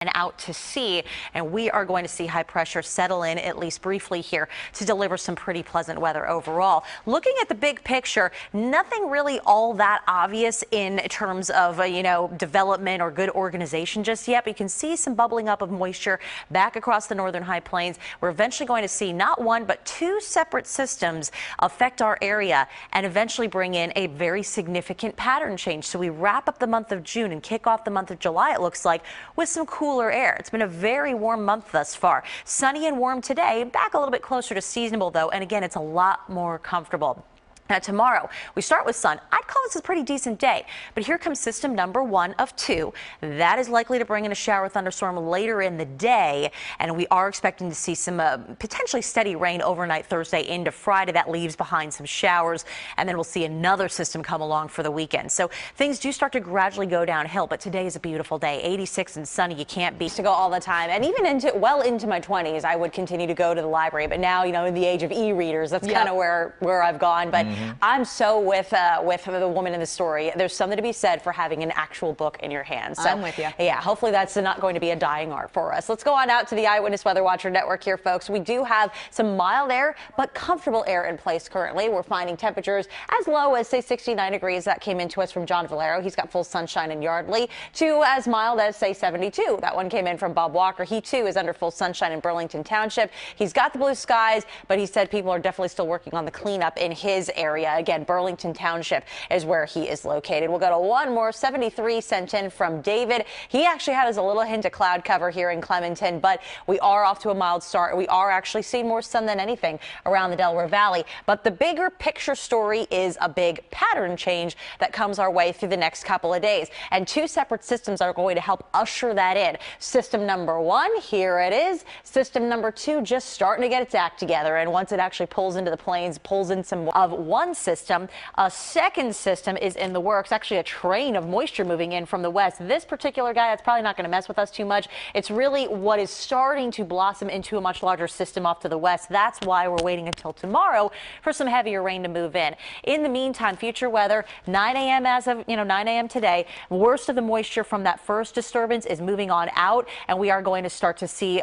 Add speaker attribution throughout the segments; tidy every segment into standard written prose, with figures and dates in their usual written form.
Speaker 1: and out to sea, and we are going to see high pressure settle in at least briefly here to deliver some pretty pleasant weather overall. Looking at the big picture, nothing really all that obvious in terms of development or good organization just yet, but you can see some bubbling up of moisture back across the northern high plains. We're eventually going to see not one but two separate systems affect our area and eventually bring in a very significant pattern change. So we wrap up the month of June and kick off the month of July, it looks like, with some cooler air. It's been a very warm month thus far. Sunny and warm today, back a little bit closer to seasonable though, and again, it's a lot more comfortable. Now tomorrow, we start with sun. I'd call this a pretty decent day, but here comes system number 1 of 2. That is likely to bring in a shower thunderstorm later in the day, and we are expecting to see some potentially steady rain overnight Thursday into Friday. That leaves behind some showers, and then we'll see another system come along for the weekend. So things do start to gradually go downhill, but today is a beautiful day. 86 and sunny, you can't beat.
Speaker 2: To go all the time, and even into my 20s, I would continue to go to the library, but now, in the age of e-readers, that's kind of where I've gone, but I'm so with the woman in the story. There's something to be said for having an actual book in your hands. So,
Speaker 3: I'm with you.
Speaker 2: Yeah, hopefully that's not going to be a dying art for us. Let's go on out to the Eyewitness Weather Watcher Network here, folks. We do have some mild air, but comfortable air in place currently. We're finding temperatures as low as, say, 69 degrees. That came into us from John Valero. He's got full sunshine in Yardley, to as mild as, say, 72. That one came in from Bob Walker. He, too, is under full sunshine in Burlington Township. He's got the blue skies, but he said people are definitely still working on the cleanup in his area. Again, Burlington Township is where he is located. We'll go to one more. 73 sent in from David. He actually had us a little hint of cloud cover here in Clementon, but we are off to a mild start. We are actually seeing more sun than anything around the Delaware Valley. But the bigger picture story is a big pattern change that comes our way through the next couple of days. And two separate systems are going to help usher that in. System number 1, here it is. System number 2 just starting to get its act together. And once it actually pulls into the plains, pulls in some of one system, a second system is in the works. Actually, a train of moisture moving in from the west. This particular guy, that's probably not going to mess with us too much. It's really what is starting to blossom into a much larger system off to the west. That's why we're waiting until tomorrow for some heavier rain to move in. In the meantime, future weather, 9 a.m. as of 9 a.m. today. Worst of the moisture from that first disturbance is moving on out, and we are going to start to see,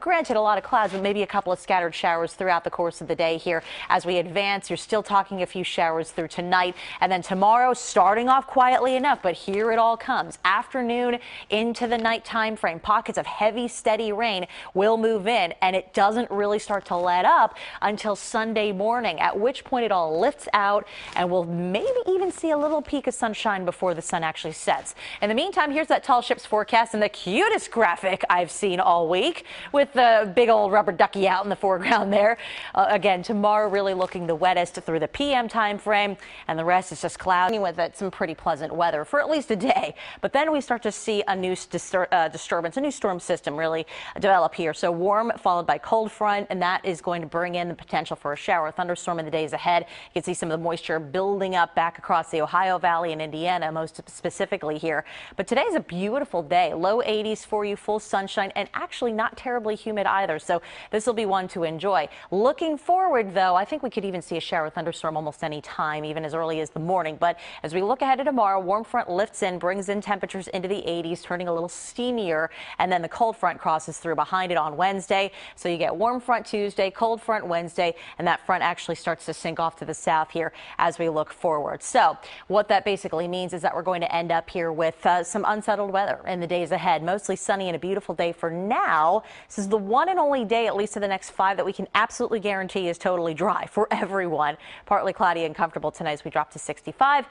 Speaker 2: granted a lot of clouds, but maybe a couple of scattered showers throughout the course of the day here as we advance. You're still talking a few showers through tonight, and then tomorrow starting off quietly enough, but here it all comes. Afternoon into the night time frame, pockets of heavy steady rain will move in, and it doesn't really start to let up until Sunday morning, at which point it all lifts out and we'll maybe even see a little peak of sunshine before the sun actually sets. In the meantime, here's that Tall Ships forecast and the cutest graphic I've seen all week, with the big old rubber ducky out in the foreground there. Again, tomorrow really looking the wettest through the PM time frame, and the rest is just cloudy with it. Some pretty pleasant weather for at least a day. But then we start to see a new disturbance, a new storm system really develop here. So warm followed by cold front, and that is going to bring in the potential for a shower thunderstorm in the days ahead. You can see some of the moisture building up back across the Ohio Valley and Indiana, most specifically here. But today's a beautiful day. Low 80s for you, full sunshine, and actually not terribly humid either. So this will be one to enjoy. Looking forward, though, I think we could even see a shower thunderstorm almost any time, even as early as the morning. But as we look ahead to tomorrow, warm front lifts in, brings in temperatures into the 80s, turning a little steamier, and then the cold front crosses through behind it on Wednesday. So you get warm front Tuesday, cold front Wednesday, and that front actually starts to sink off to the south here as we look forward. So what that basically means is that we're going to end up here with some unsettled weather in the days ahead. Mostly sunny and a beautiful day for now. This is the one and only day, at least for the next 5, that we can absolutely guarantee is totally dry for everyone. Partly cloudy and comfortable tonight as we drop to 65,